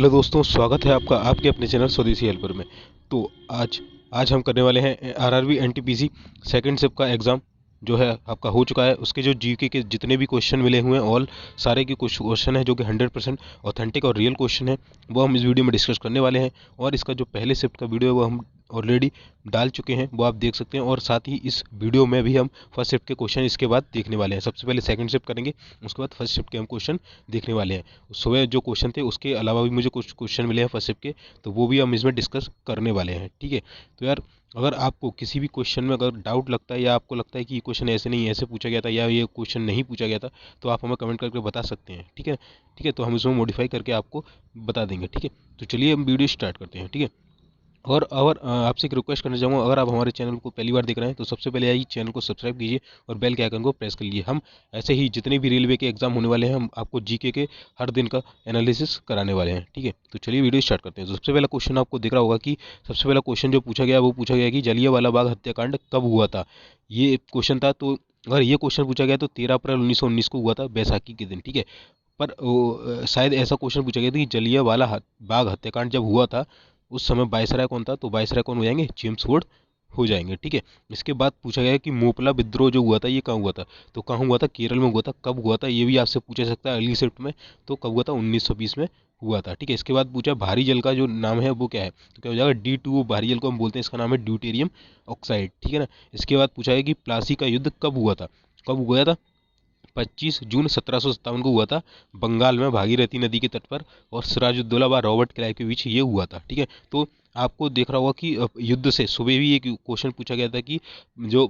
Hello दोस्तों, स्वागत है आपका आपके अपने चैनल स्वदेशी हेल्पर में। तो आज आज हम करने वाले हैं आरआरबी एनटीपीसी सेकंड शिफ्ट का एग्ज़ाम जो है आपका हो चुका है। उसके जो जीके के जितने भी क्वेश्चन मिले हुए हैं ऑल सारे के कुछ क्वेश्चन हैं जो कि 100% ऑथेंटिक और रियल क्वेश्चन है, वो हम इस वीडियो में डिस्कस करने वाले हैं। और इसका जो पहले शिफ्ट का वीडियो है वो हम ऑलरेडी डाल चुके हैं, वो आप देख सकते हैं। और साथ ही इस वीडियो में भी हम फर्स्ट शिफ्ट के क्वेश्चन इसके बाद देखने वाले हैं। सबसे पहले सेकंड शिफ्ट करेंगे, उसके बाद फर्स्ट शिफ्ट के हम क्वेश्चन देखने वाले हैं। सुबह जो क्वेश्चन थे उसके अलावा भी मुझे कुछ क्वेश्चन मिले हैं फर्स्ट शिफ्ट के, तो वो भी हम इसमें डिस्कस करने वाले हैं। ठीक है, तो यार अगर आपको किसी भी क्वेश्चन में अगर डाउट लगता है या आपको लगता है कि ये क्वेश्चन ऐसे नहीं ऐसे पूछा गया था या ये क्वेश्चन नहीं पूछा गया था, तो आप हमें कमेंट करके बता सकते हैं। ठीक है, ठीक है, तो हम इसमें मॉडिफाई करके आपको बता देंगे। ठीक है, तो चलिए हम वीडियो स्टार्ट करते हैं। ठीक है, और आपसे एक रिक्वेस्ट करना चाहूँगा, अगर आप हमारे चैनल को पहली बार देख रहे हैं तो सबसे पहले आइए चैनल को सब्सक्राइब कीजिए और बेल के आइकन को प्रेस कर लीजिए। हम ऐसे ही जितने भी रेलवे के एग्जाम होने वाले हैं हम आपको जीके के हर दिन का एनालिसिस कराने वाले हैं। ठीक है, तो चलिए वीडियो स्टार्ट करते हैं। तो सबसे पहला क्वेश्चन आपको दिख रहा होगा कि सबसे पहला क्वेश्चन जो पूछा गया वो पूछा गया कि जलियांवाला बाग हत्याकांड कब हुआ था। ये क्वेश्चन था। तो अगर ये क्वेश्चन पूछा गया तो 13 अप्रैल 1919 को हुआ था, बैसाखी के दिन। ठीक है, पर शायद ऐसा क्वेश्चन पूछा गया था कि जलियांवाला बाग हत्याकांड जब हुआ था उस समय वायसराय कौन था, तो वायसराय कौन हो जाएंगे, जेम्स वुड हो जाएंगे। ठीक है, इसके बाद पूछा गया कि मोपला विद्रोह जो हुआ था ये कहाँ हुआ था, तो कहाँ हुआ था, केरल में हुआ था। कब हुआ था ये भी आपसे पूछा सकता है अगली शिफ्ट में, तो कब हुआ था, 1920 में हुआ था। ठीक है, इसके बाद पूछा भारी जल का जो नाम है वो क्या है, तो क्या हो जाएगा D2O। भारी जल को हम बोलते हैं, इसका नाम है ड्यूटेरियम ऑक्साइड। ठीक है ना। इसके बाद पूछा है कि प्लासी का युद्ध कब हुआ था, कब हुआ था, 25 जून 1757 को हुआ था, बंगाल में भागीरथी नदी के तट पर, और सिराजुद्दौला व रॉबर्ट क्लाइव के बीच ये हुआ था। ठीक है, तो आपको देख रहा होगा कि युद्ध से सुबह भी एक क्वेश्चन पूछा गया था कि जो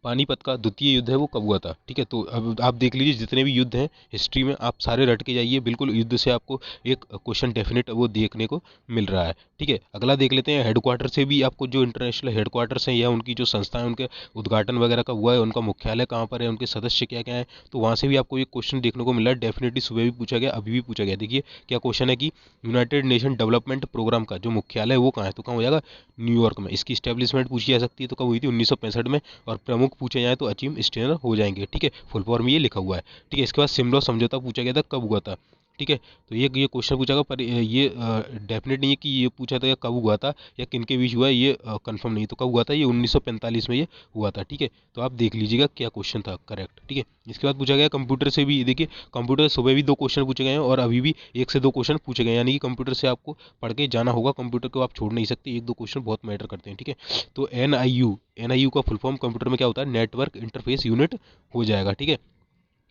पानीपत का द्वितीय युद्ध है वो कब हुआ था। ठीक है, तो अब आप देख लीजिए जितने भी युद्ध हैं हिस्ट्री में आप सारे रट के जाइए, बिल्कुल युद्ध से आपको एक क्वेश्चन डेफिनेट वो देखने को मिल रहा है। ठीक है, अगला देख लेते हैं हेडक्वार्टर से भी आपको जो इंटरनेशनल हेडक्वार्टर्स हैं या उनकी जो संस्थाएं उनके उद्घाटन वगैरह का हुआ है, उनका मुख्यालय कहाँ पर है, उनके सदस्य क्या क्या है, तो वहाँ से भी आपको एक क्वेश्चन देखने को मिल रहा है। डेफिनेटली सुबह भी पूछा गया, अभी भी पूछा गया। देखिए क्या क्वेश्चन है कि यूनाइटेड नेशन डेवलपमेंट प्रोग्राम का जो मुख्यालय है वो कहाँ है, तो कहाँ हो जाएगा, न्यूयॉर्क में। इसकी स्टेब्लिशमेंट पूछी जा सकती है, तो कब हुई थी, 1965 में। और प्रमुख पूछे जाए तो अचीम स्टेनर हो जाएंगे। ठीक है, फुल फॉर्म ये लिखा हुआ है। ठीक है, इसके बाद सिमला समझौता पूछा गया था कब हुआ था। ठीक है, तो ये क्वेश्चन पूछा गया, पर ये डेफिनेट नहीं है कि ये पूछा था कब हुआ था या किन के बीच हुआ है, ये कंफर्म नहीं। तो कब हुआ था, ये 1945 में ये हुआ था। ठीक है, तो आप देख लीजिएगा क्या क्वेश्चन था करेक्ट। ठीक है, इसके बाद पूछा गया कंप्यूटर से भी। देखिए कंप्यूटर से सुबह भी दो क्वेश्चन पूछे गए हैं और अभी भी एक से दो क्वेश्चन पूछे गए हैं, यानी कि कंप्यूटर से आपको पढ़ के जाना होगा, कंप्यूटर को आप छोड़ नहीं सकते, एक दो क्वेश्चन बहुत मैटर करते हैं। ठीक है, तो एनआईयू का फुल फॉर्म कंप्यूटर में क्या होता है, नेटवर्क इंटरफेस यूनिट हो जाएगा। ठीक है,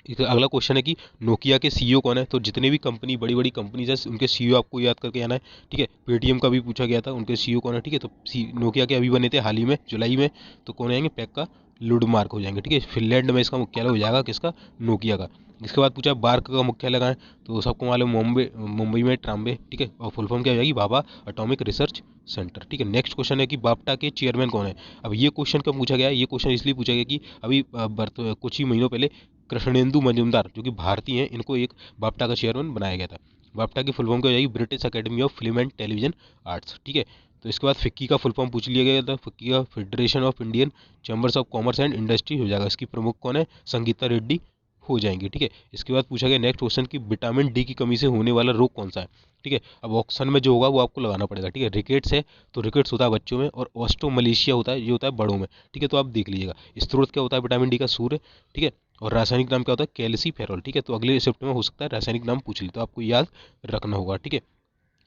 अगला क्वेश्चन है कि नोकिया के सीईओ कौन है, तो जितने भी कंपनी बड़ी बड़ी कंपनीज है उनके सीईओ आपको याद करके आना है। ठीक है, पेटीएम का भी पूछा गया था, उनके सीईओ कौन है। ठीक है, तो नोकिया के अभी बने थे हाल ही में जुलाई में, तो कौन आएंगे, पेक्का लुडमार्क हो जाएंगे। ठीक है, फिनलैंड में इसका मुख्यालय हो जाएगा किसका, नोकिया का। इसके बाद पूछा बार्क का मुख्यालय कहाँ है, तो सबको मालूम मुंबई मुंबई में ट्राम्बे। ठीक है, और फुल फॉर्म क्या हो जाएगी, भाभा एटॉमिक रिसर्च सेंटर। ठीक है, नेक्स्ट क्वेश्चन है कि बाप्टा के चेयरमैन कौन है। अब ये क्वेश्चन कब पूछा गया है, ये क्वेश्चन इसलिए पूछा गया कि अभी कुछ ही महीनों पहले कृष्णेंदु मजूमदार जो कि भारतीय हैं, इनको एक बाप्टा का चेयरमैन बनाया गया था। बाप्टा की फुल फॉर्म क्या हो जाएगी, British academy of film and television arts. ठीक है, तो इसके बाद फिक्की का फुल फॉर्म पूछ लिया गया था, फिक्की का federation of Indian chambers of commerce and industry हो जाएगा। इसकी प्रमुख कौन है, संगीता रेड्डी हो जाएंगे। ठीक है, इसके बाद पूछा गया नेक्स्ट क्वेश्चन कि विटामिन डी की कमी से होने वाला रोग कौन सा है। ठीक है, अब ऑप्शन में जो होगा वो आपको लगाना पड़ेगा। ठीक है, रिकेट्स है तो रिकेट्स होता है बच्चों में, और ऑस्टोमलेशिया होता है, ये होता है बड़ों में। ठीक है, तो आप देख लीजिएगा। स्रोत क्या होता है विटामिन डी का, सूर्य। ठीक है, और रासायनिक नाम क्या होता है, कैल्सीफेरॉल। ठीक है, तो अगले शिफ्ट में हो सकता है रासायनिक नाम पूछ ली, तो आपको याद रखना होगा। ठीक है,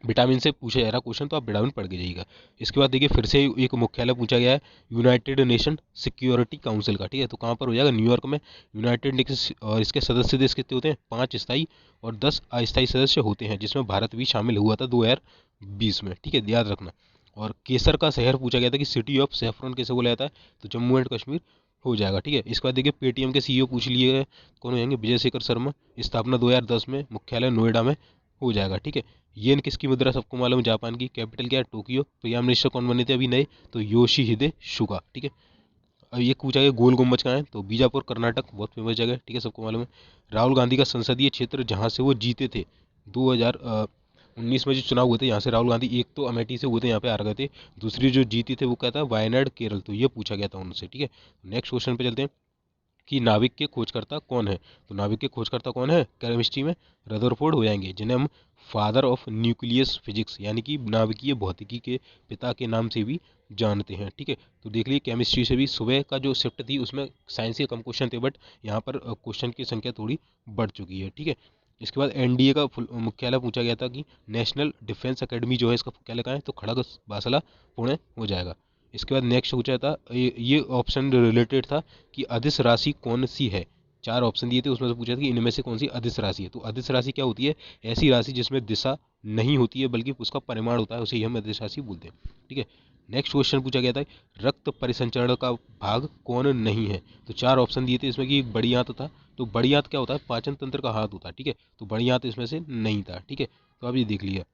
विटामिन से पूछा जा रहा क्वेश्चन, तो आप विटामिन पढ़ के जाइएगा। इसके बाद देखिए फिर से एक मुख्यालय पूछा गया है यूनाइटेड नेशन सिक्योरिटी काउंसिल का। ठीक है, तो कहाँ पर हो जाएगा, न्यूयॉर्क में। यूनाइटेड नेशन, और इसके सदस्य देश कितने होते हैं, 5 स्थायी और 10 अस्थायी सदस्य होते हैं, जिसमें भारत भी शामिल हुआ था 2020 में। ठीक है, याद रखना। और केसर का शहर पूछा गया था कि सिटी ऑफ सेफ्रॉन कैसे बोला जाता है, तो जम्मू एंड कश्मीर हो जाएगा। ठीक है, इसके बाद देखिए पेटीएम के सीईओ पूछ लिए गए, कौन हो जाएंगे, विजय शेखर शर्मा। स्थापना 2010 में, मुख्यालय नोएडा में हो जाएगा। ठीक है, येन किसकी मुद्रा, सबको मालूम है, जापान की। कैपिटल क्या है, टोक्यो। प्राइम मिनिस्टर कौन बने थे अभी नए, तो योशीहिदे सुगा। ठीक है, अब ये पूछा गया गोल गुम्बज कहाँ है, तो बीजापुर कर्नाटक, बहुत फेमस जगह है। ठीक है, सबको मालूम है। राहुल गांधी का संसदीय क्षेत्र जहाँ से वो जीते थे 2019 में जो चुनाव हुए थे, यहाँ से राहुल गांधी एक तो अमेठी से हुए थे, यहाँ पे आ गए थे। दूसरी जो जीती थे वो क्या था, वायनाड केरल, तो ये पूछा गया था उनसे। ठीक है, नेक्स्ट क्वेश्चन पे चलते हैं। कि नाविक के खोजकर्ता कौन है। तो नाविक के खोजकर्ता कौन है केमिस्ट्री में, रदरफोर्ड हो जाएंगे, जिन्हें हम फादर ऑफ न्यूक्लियस फिजिक्स यानी कि नाभिकीय भौतिकी के पिता के नाम से भी जानते हैं। ठीक है, तो देख लीजिए केमिस्ट्री से भी सुबह का जो शिफ्ट थी उसमें साइंस के कम क्वेश्चन थे, बट यहाँ पर क्वेश्चन की संख्या थोड़ी बढ़ चुकी है। ठीक है, इसके बाद एनडीए का मुख्यालय पूछा गया था कि नेशनल डिफेंस एकेडमी जो है इसका मुख्यालय कहाँ है, तो खड़गवासला पुणे हो जाएगा। इसके बाद नेक्स्ट पूछा था, ये ऑप्शन रिलेटेड था कि अदिश राशि कौन सी है। 4 ऑप्शन दिए थे, उसमें से पूछा था कि इनमें से कौन सी अदिश राशि है। तो अदिश राशि क्या होती है, ऐसी राशि जिसमें दिशा नहीं होती है बल्कि उसका परिमाण होता है, उसे हम अदिश राशि बोलते हैं। ठीक है, नेक्स्ट क्वेश्चन पूछा गया था रक्त परिसंचरण का भाग कौन नहीं है। तो 4 ऑप्शन दिए थे इसमें कि बड़ी आंत था। तो बड़ी आंत क्या होता है, पाचन तंत्र का हाथ होता है। ठीक है, तो बड़ी आंत इसमें से नहीं था। ठीक है, तो आप ये देख लिया।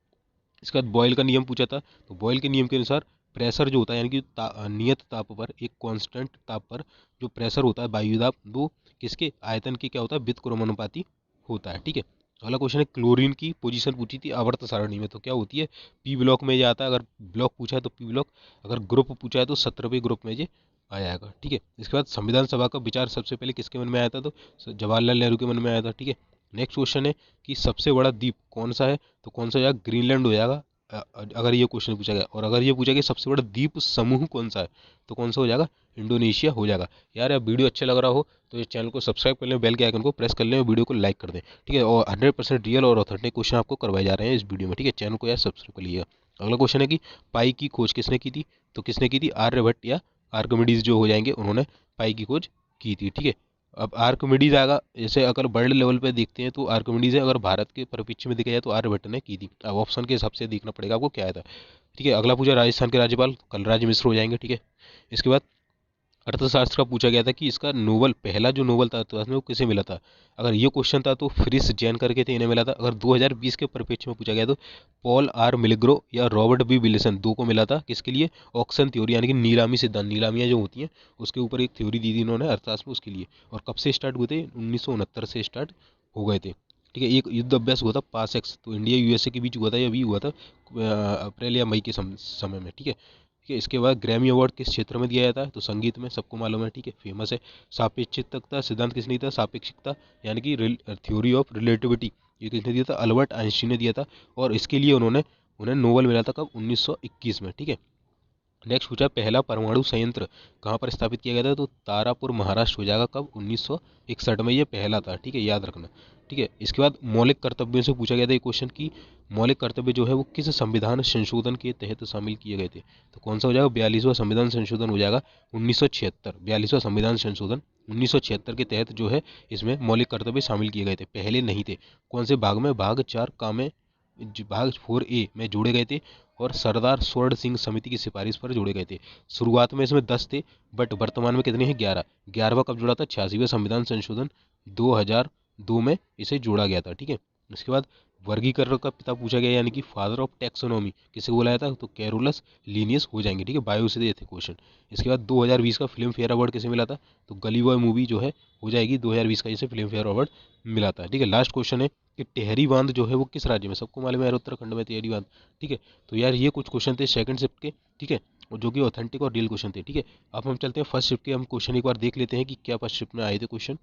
इसके बाद बॉयल का नियम पूछा था। तो बॉयल के नियम के अनुसार प्रेशर जो होता है यानी कि नियत ताप पर, एक कांस्टेंट ताप पर जो प्रेशर होता है वायु दाब, वो किसके आयतन के क्या होता है, व्युत्क्रमानुपाती होता है। ठीक है, अगला क्वेश्चन है क्लोरीन की पोजीशन पूछी थी आवर्त सारणी में, तो क्या होती है, पी ब्लॉक में ये आता है। अगर ब्लॉक पूछा है तो पी ब्लॉक, अगर ग्रुप पूछा है तो 17वें ग्रुप में ये आ जाएगा। ठीक है, इसके बाद संविधान सभा का विचार सबसे पहले किसके मन में आया था, तो जवाहरलाल नेहरू के मन में आया था। ठीक है, नेक्स्ट क्वेश्चन है कि सबसे बड़ा द्वीप कौन सा है, तो कौन सा हो जाएगा, ग्रीनलैंड हो जाएगा। अगर ये क्वेश्चन पूछा गया, और अगर ये पूछा गया सबसे बड़ा द्वीप समूह कौन सा है, तो कौन सा हो जाएगा, इंडोनेशिया हो जाएगा। यार वीडियो अच्छा लग रहा हो तो ये चैनल को सब्सक्राइब कर लें, बेल के आइकन को प्रेस कर लें, वीडियो को लाइक कर दें। ठीक है, और 100% रियल और ऑथेंटिक क्वेश्चन आपको करवाए जा रहे हैं इस वीडियो में। ठीक है, चैनल को यार सब्सक्राइब कर लीजिएगा। अगला क्वेश्चन है कि पाई की खोज किसने की थी, तो किसने की थी, आर्यभट्ट या आर्किमिडीज जो हो जाएंगे, उन्होंने पाई की खोज की थी। ठीक है, अब आर्किमिडीज आएगा, जैसे अगर वर्ल्ड लेवल पे देखते हैं तो आर्किमिडीज है, अगर भारत के परिप्रेक्ष्य में देखा जाए तो आर्यभट्ट ने की थी। अब ऑप्शन के हिसाब से देखना पड़ेगा आपको क्या आया था। ठीक है, अगला पूछा राजस्थान के राज्यपाल कलराज मिश्र हो जाएंगे। ठीक है, इसके बाद अर्थशास्त्र का पूछा गया था कि इसका नोबल, पहला जो नोबल था अर्थशास्त्र में वो किसे मिला था। अगर ये क्वेश्चन था तो फ्रिस जैन करके थे, इन्हें मिला था। अगर 2020 के परिप्रेक्ष्य में पूछा गया तो पॉल आर मिलग्रो या रॉबर्ट बी विल्सन, दो को मिला था। किसके लिए, ऑक्शन थ्योरी यानी कि नीलामी सिद्धांत, नीलामियां जो होती हैं उसके ऊपर एक थ्योरी दी थी इन्होंने अर्थशास्त्र में, उसके लिए। और कब से स्टार्ट हुए थे, 1969 से स्टार्ट हो गए थे। ठीक है, एक युद्ध अभ्यास हुआ था पासएक्स, तो इंडिया यूएसए के बीच हुआ था, ये अभी हुआ था अप्रैल या मई के समय में। ठीक है, ठीक है, इसके बाद ग्रैमी अवार्ड किस क्षेत्र में दिया जाता है, तो संगीत में, सबको मालूम है। ठीक है, फेमस है। सापेक्षिकता सिद्धांत किसने दिया था, सापेक्षिकता यानी कि थ्योरी ऑफ रिलेटिविटी, ये किसने दिया था, अल्बर्ट आइंस्टीन ने दिया था। और इसके लिए उन्हें नोबेल मिला था कब, 1921 में। ठीक है, नेक्स्ट पूछा पहला परमाणु संयंत्र कहाँ पर स्थापित किया गया था, तो तारापुर महाराष्ट्र हो जाएगा, कब, 1961 में ये पहला था। ठीक है, याद रखना। ठीक है, इसके बाद मौलिक कर्तव्यों से पूछा गया था ये क्वेश्चन की मौलिक कर्तव्य जो है वो किस संविधान संशोधन के तहत शामिल किए गए थे, तो कौन सा हो जाएगा, 42वां संविधान संशोधन हो जाएगा, 1976। 42वां संविधान संशोधन 1976 के तहत जो है इसमें मौलिक कर्तव्य शामिल किए गए थे, पहले नहीं थे। कौन से भाग में, भाग 4 का में, भाग 4A में जोड़े गए थे, और सरदार स्वर्ण सिंह समिति की सिफारिश पर जोड़े गए थे। शुरुआत में इसमें 10 थे, बट वर्तमान में कितने हैं, 11। 11वां कब जोड़ा था, 86वां संविधान संशोधन 2002 में इसे जोड़ा गया था। ठीक है, इसके बाद वर्गीकरण का पिता पूछा गया यानी कि फादर ऑफ टैक्सोनॉमी किसे बोला जाता है, तो कैरोलस लीनियस हो जाएंगे। ठीक है, बायो से दिए थे क्वेश्चन। इसके बाद 2020 का फिल्म फेयर अवार्ड किसे मिला था, तो गली बॉय मूवी जो है हो जाएगी 2020 का, इसे फिल्म फेयर अवार्ड मिला था। ठीक है, लास्ट क्वेश्चन है कि टेहरी बांध जो है वो किस राज्य में, सबको मालूम है उत्तराखंड में टेहरी बांध। ठीक है, तो यार ये कुछ क्वेश्चन थे सेकंड शिफ्ट के। ठीक है, और जो कि ऑथेंटिक और रियल क्वेश्चन थे। ठीक है, अब हम चलते हैं फर्स्ट शिफ्ट के, हम क्वेश्चन एक बार देख लेते हैं कि क्या फर्स्ट शिफ्ट में आए थे क्वेश्चन।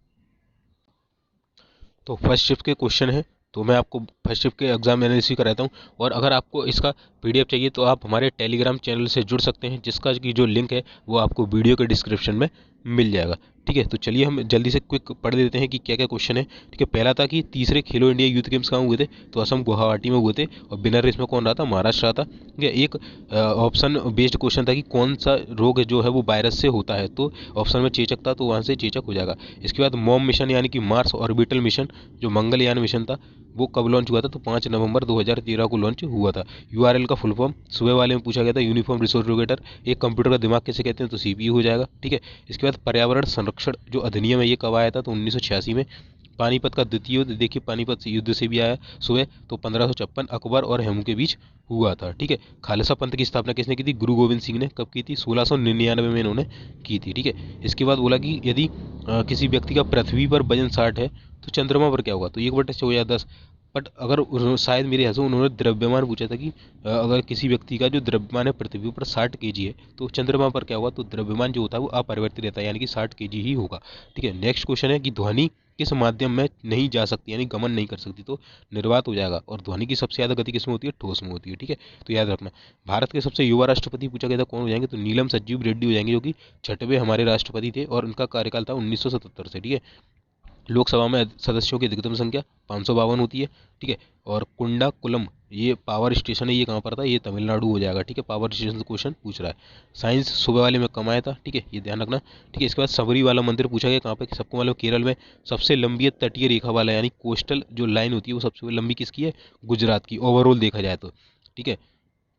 तो फर्स्ट शिफ्ट के क्वेश्चन है, तो मैं आपको फर्स्ट शिफ्ट के एग्जाम एनालिसिस कराता हूँ। और अगर आपको इसका पीडीएफ चाहिए तो आप हमारे टेलीग्राम चैनल से जुड़ सकते हैं, जिसका की जो लिंक है वो आपको वीडियो के डिस्क्रिप्शन में मिल जाएगा। ठीक है, तो चलिए हम जल्दी से क्विक पढ़ देते हैं कि क्या क्या क्वेश्चन है। ठीक है, पहला था कि तीसरे खेलो इंडिया यूथ गेम्स कहाँ हुए थे, तो असम गुवाहाटी में हुए थे, और विनर रेस में कौन रहा था, महाराष्ट्र रहा था। ठीक है, एक ऑप्शन बेस्ड क्वेश्चन था कि कौन सा रोग जो है वो वायरस से होता है, तो ऑप्शन में चेचक था, तो वहाँ से चेचक हो जाएगा। इसके बाद मॉम मिशन यानी कि मार्स ऑर्बिटल मिशन जो मंगलयान मिशन था वो कब लॉन्च हुआ था, तो 5 नवंबर 2013 को लॉन्च हुआ था। यूआरएल का फुल फॉर्म सुबह वाले में पूछा गया था, यूनिफॉर्म रिसोर्स लोकेटर। एक कंप्यूटर का दिमाग किसे कहते हैं, तो सीपीयू हो जाएगा। ठीक है, इसके बाद पर्यावरण संरक्षण जो अधिनियम है ये कब आया था, तो 1986 में। पानीपत का द्वितीय युद्ध, देखिए पानीपत से युद्ध से भी आया सुबह, तो 1556 अकबर और हेमू के बीच हुआ था। ठीक है, खालसा पंथ की स्थापना किसने की थी, गुरु गोविंद सिंह ने कब की थी, 1699 में इन्होंने की थी। ठीक है, इसके बाद बोला कि यदि किसी व्यक्ति का पृथ्वी पर वजन 60 है तो चंद्रमा पर क्या होगा, तो 1/6 या 10। बट अगर शायद मेरे यहाँ से उन्होंने द्रव्यमान पूछा था कि अगर किसी व्यक्ति का जो द्रव्यमान है पृथ्वी पर 60 kg है तो चंद्रमा पर क्या होगा, तो द्रव्यमान जो होता है वो अपरिवर्तित रहता है, यानी कि 60 kg ही होगा। ठीक है, नेक्स्ट क्वेश्चन है कि ध्वनि किस माध्यम में नहीं जा सकती, यानी गमन नहीं कर सकती, तो निर्वात हो जाएगा। और ध्वनि की सबसे ज्यादा गति किसमें होती है, ठोस में होती है। ठीक है, तो याद रखना। भारत के सबसे युवा राष्ट्रपति पूछा गया था कौन हो जाएंगे, तो नीलम संजीव रेड्डी हो जाएंगे, जो कि 6वें हमारे राष्ट्रपति थे और उनका कार्यकाल था 1977 से। ठीक है, लोकसभा में सदस्यों की अधिकतम संख्या 552 होती है। ठीक है, और कुंडाकुलम ये पावर स्टेशन है, ये कहाँ पर था, ये तमिलनाडु हो जाएगा। ठीक है, पावर स्टेशन से क्वेश्चन पूछ रहा है। साइंस सुबह वाले में कम आया था। ठीक है, ये ध्यान रखना। ठीक है, इसके बाद सबरी वाला मंदिर पूछा गया कहाँ पे, सबको मालूम केरल में सबसे लंबी तटीय रेखा वाला, यानी कोस्टल जो लाइन होती है वो सबसे लंबी किसकी है, गुजरात की, ओवरऑल देखा जाए तो। ठीक है,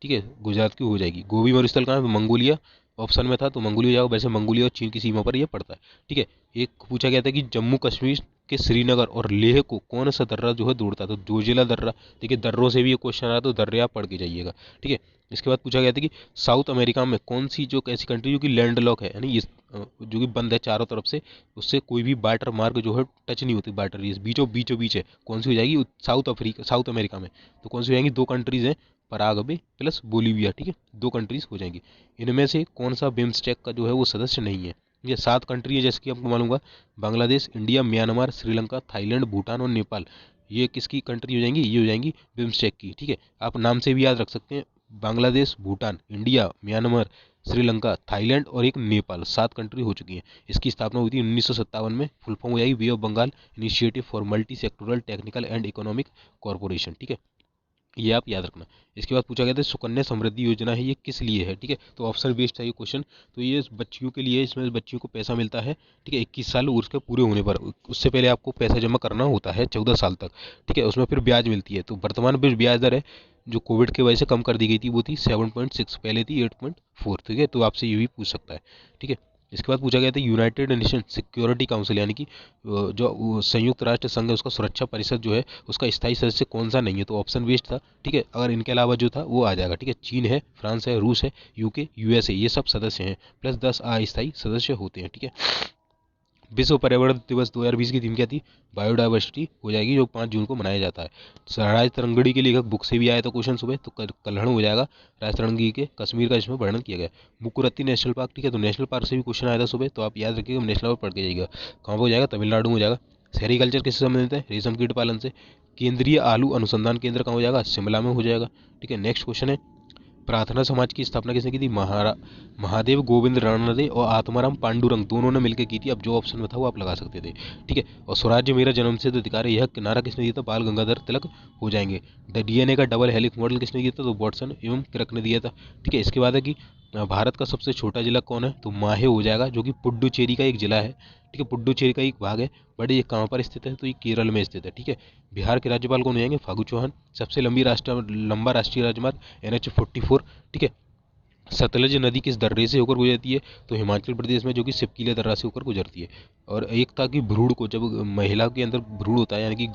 ठीक है, गुजरात की हो जाएगी। गोबी मरुस्थल कहाँ है, मंगोलिया ऑप्शन में था तो मंगोलिया जाओ, वैसे मंगोलिया और चीन की सीमा पर ये पड़ता है। ठीक है, एक पूछा गया था कि जम्मू कश्मीर के श्रीनगर और लेह को कौन सा दर्रा जो है जोड़ता है, तो जोजिला दर्रा। ठीक है, दर्रों से भी ये क्वेश्चन आ रहा, तो दर्रे आप पढ़ के जाइएगा। ठीक है, इसके बाद पूछा गया था कि साउथ अमेरिका में कौन सी जो ऐसी कंट्री जो कि लैंड लॉक है, यानी जो कि बंद है चारों तरफ से, उससे कोई भी वाटर मार्ग जो है टच नहीं होती, वाटर बीचों बीच है, कौन सी हो जाएगी, साउथ अमेरिका में। तो कौन सी हो जाएंगी, दो कंट्रीज हैं, पराग्वे प्लस बोलीविया। ठीक है, दो कंट्रीज हो जाएंगी। इनमें से कौन सा बिम्स्टेक का जो है वो सदस्य नहीं है, ये 7 कंट्री है जैसे कि आपको मालूम होगा, Bangladesh, India, Myanmar, Sri Lanka, Thailand, Bhutan और नेपाल। ये किसकी कंट्री हो जाएंगी, ये हो जाएंगी बिम्स्टेक की। ठीक है, आप नाम से भी याद रख सकते हैं, Bangladesh, Bhutan, India, Myanmar, Sri Lanka, Thailand और एक नेपाल, 7 कंट्री हो चुकी हैं। इसकी स्थापना हुई थी 1957 में। फुल फॉर्म हो जाएगी bay of Bengal initiative for multi sectoral technical and economic corporation. ठीक है, ये आप याद रखना। इसके बाद पूछा गया था सुकन्या समृद्धि योजना है, ये किस लिए है। ठीक है, तो ऑप्शन बेस्ड था ये क्वेश्चन, तो ये बच्चियों के लिए, इसमें बच्चियों को पैसा मिलता है। ठीक है, 21 साल उसके पूरे होने पर, उससे पहले आपको पैसा जमा करना होता है 14 साल तक। ठीक है, उसमें फिर ब्याज मिलती है, तो वर्तमान में ब्याज दर है जो कोविड की वजह से कम कर दी गई थी, वो थी 7.6, पहले थी 8.4। ठीक है, तो आपसे ये भी पूछ सकता है। ठीक है, इसके बाद पूछा गया था यूनाइटेड नेशन सिक्योरिटी काउंसिल, यानी कि जो संयुक्त राष्ट्र संघ है उसका सुरक्षा परिषद जो है उसका स्थायी सदस्य कौन सा नहीं है, तो ऑप्शन वेस्ट था। ठीक है, अगर इनके अलावा जो था वो आ जाएगा। ठीक है, चीन है, फ्रांस है, रूस है, यूके, यूएसए, ये सब सदस्य हैं, प्लस 10 अस्थायी सदस्य होते हैं। ठीक है, विश्व पर्यावरण दिवस 2020 की थीम क्या थी, बायोडाइवर्सिटी हो जाएगी, जो 5 जून को मनाया जाता है। राज तरंगड़ी के लेखक बुक से भी आया था क्वेश्चन सुबह, तो कल्हण हो जाएगा राज तरंगी के कश्मीर का, इसमें वर्णन किया गया। मुकुरत्ती नेशनल पार्क, ठीक है, तो नेशनल पार्क से भी क्वेश्चन आया था सुबह, तो आप याद रखिएगा, नेशनल पार्क पढ़ के जाइएगा। कहाँ पर हो जाएगा, तमिलनाडु में हो जाएगा। सेरिकल्चर किससे संबंधित है, रेशम कीट पालन से। केंद्रीय आलू अनुसंधान केंद्र कहाँ हो जाएगा, शिमला में हो जाएगा। ठीक है, नेक्स्ट क्वेश्चन है प्रार्थना समाज की स्थापना किसने की थी, महादेव गोविंद रानडे और आत्माराम पांडुरंग, दोनों ने मिलकर की थी। अब जो ऑप्शन में था वो आप लगा सकते थे। ठीक है, और स्वराज्य मेरा जन्मसिद्ध अधिकार है, यह किनारा किसने दिया था, बाल गंगाधर तिलक हो जाएंगे। द डीएनए का डबल हेलिक्स मॉडल किसने दिया था, तो वॉटसन एवं क्रिक ने दिया था। ठीक है, इसके बाद है कि भारत का सबसे छोटा जिला कौन है, तो माहे हो जाएगा, जो कि पुडुचेरी का एक जिला है। ठीक है, पुडुचेरी का एक भाग है, बट ये कहाँ पर स्थित है, तो ये केरल में स्थित है। ठीक है, बिहार के राज्यपाल कौन हो जाएंगे, फागू चौहान। सबसे लंबा राष्ट्रीय राजमार्ग NH 44। ठीक है, सतलज नदी किस दर्रे से होकर गुजरती है, तो हिमाचल प्रदेश में, जो कि सिपकीले दर्रा से होकर गुजरती है। और एक था कि भ्रूण को, जब महिला के अंदर भ्रूण होता है, यानी कि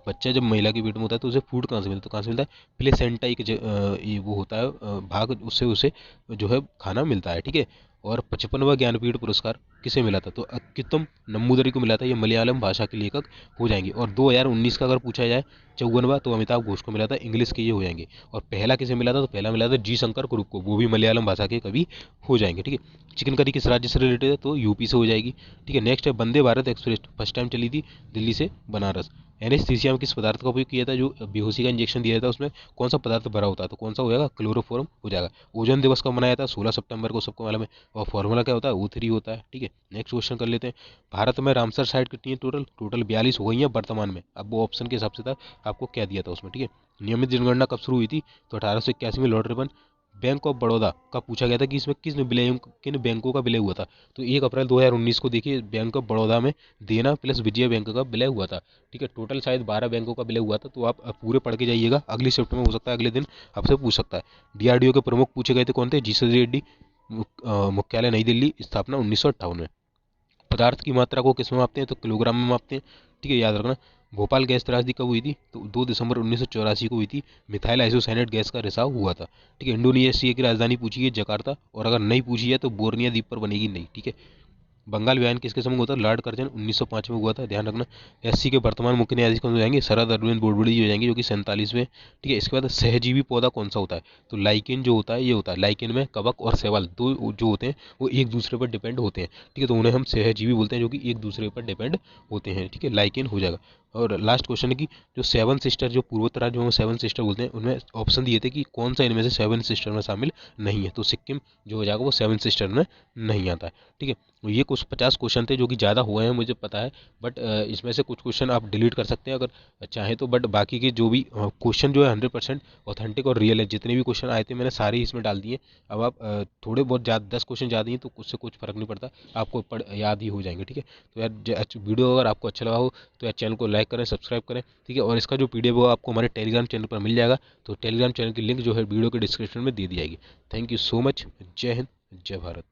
बच्चा जब महिला के पेट में होता है, तो उसे फूड कहाँ से मिलता है, तो कहाँ से मिलता है, प्लेसेंटा एक ये वो होता है भाग, उससे उसे जो है खाना मिलता है। ठीक है, और 55वां ज्ञानपीठ पुरस्कार किसे मिला था, तो अक्युतम नंबूदरी को मिला था, ये मलयालम भाषा के लेखक हो जाएंगे। और 2019 का अगर पूछा जाए 54वां, तो अमिताभ घोष को मिला था, इंग्लिश के ये हो जाएंगे। और पहला किसे मिला था, तो पहला मिला था जी शंकर कुरुप को, वो भी मलयालम भाषा के कवि हो जाएंगे। ठीक है, चिकन करी किस राज्य से रिलेटेड है, तो यूपी से हो जाएगी। ठीक है, नेक्स्ट है Vande Bharat express, first time चली थी दिल्ली से बनारस। एनेस्थीसिया में किस पदार्थ का उपयोग किया था, जो बेहोशी का इंजेक्शन दिया था उसमें कौन सा पदार्थ भरा होता है, तो कौन सा हो जाएगा, क्लोरोफॉर्म हो जाएगा। ओजोन दिवस कब मनाया था, 16 सितंबर को, सबको मालूम है। और फॉर्मूला क्या होता है, O3 होता है। ठीक है, नेक्स्ट क्वेश्चन कर लेते हैं। भारत में रामसर साइट कितनी है, टोटल 42 हो गई है वर्तमान में। अब वो ऑप्शन के हिसाब से था आपको क्या दिया था उसमें। ठीक है, नियमित जनगणना कब शुरू हुई थी, तो 1881 में Lord Ripon. Bank of Baroda का पूछा गया था कि इसमें किन बैंकों का विलय हुआ था, तो 1 अप्रैल 2019 को देखिए बैंक ऑफ बड़ौदा में देना प्लस विजय बैंक का विलय हुआ था। ठीक है, टोटल शायद 12 बैंकों का विलय हुआ था, तो आप पूरे पढ़ के जाइएगा, अगली शिफ्ट में हो सकता है अगले दिन आपसे पूछ सकता है। DRDO के प्रमुख पूछे गए थे कौन थे, जी सती रेड्डी। मुख्यालय नई दिल्ली, स्थापना 1958 में। पदार्थ की मात्रा को किस में मापते हैं, तो किलोग्राम में मापते हैं। ठीक है, याद रखना। भोपाल गैस त्रासदी कब हुई थी, तो 2 दिसंबर 1984 को हुई थी। मिथाइल आइसोसाइनेट गैस का रिसाव हुआ था। ठीक है, इंडोनेशिया की राजधानी पूछी है जकार्ता, और अगर नहीं पूछी है तो बोर्निया द्वीप पर बनेगी नहीं। ठीक है, बंगाल विभाजन किसके समय हुआ था? लॉर्ड कर्जन 1905 में हुआ था, ध्यान रखना। एससी के वर्तमान मुख्य न्यायाधीश कौन हो जाएंगे? शरद अरविंद बोबड़े जी हो जाएंगे, जो कि 47वें। ठीक है, इसके बाद सहजीवी पौधा कौन सा होता है? तो लाइकेन जो होता है ये होता है, लाइकेन में कवक और शैवाल दो जो होते हैं वो एक दूसरे पर डिपेंड होते हैं। ठीक है, तो उन्हें हम सहजीवी बोलते हैं, जो कि एक दूसरे पर डिपेंड होते हैं। ठीक है, लाइकेन हो जाएगा। और लास्ट क्वेश्चन है कि जो सेवन सिस्टर, जो पूर्वोत्तर जो हम सेवन सिस्टर बोलते हैं, उनमें ऑप्शन दिए थे कि कौन सा इनमें से सेवन सिस्टर में शामिल नहीं है? तो सिक्किम जो हो जाएगा वो सेवन सिस्टर में नहीं आता है। ठीक है, तो ये कुछ 50 क्वेश्चन थे जो कि ज़्यादा हुए हैं मुझे पता है, बट इसमें से कुछ क्वेश्चन आप डिलीट कर सकते हैं अगर चाहें तो, बट बाकी के जो भी क्वेश्चन जो है 100% ऑथेंटिक और रियल है। जितने भी क्वेश्चन आए थे मैंने सारे इसमें डाल दिए। अब आप थोड़े बहुत ज़्यादा 10 क्वेश्चन ज़्यादा ही तो उससे कुछ फर्क नहीं पड़ता, आपको याद ही हो जाएंगे। ठीक है, तो यार वीडियो अगर आपको अच्छा लगा हो तो यार चैनल को लाइक करें, सब्सक्राइब करें। ठीक है, और इसका जो PDF है वो आपको हमारे टेलीग्राम चैनल पर मिल जाएगा। तो टेलीग्राम चैनल की लिंक जो है वीडियो के डिस्क्रिप्शन में दे दी जाएगी। Thank you so much. जय हिंद, जय भारत।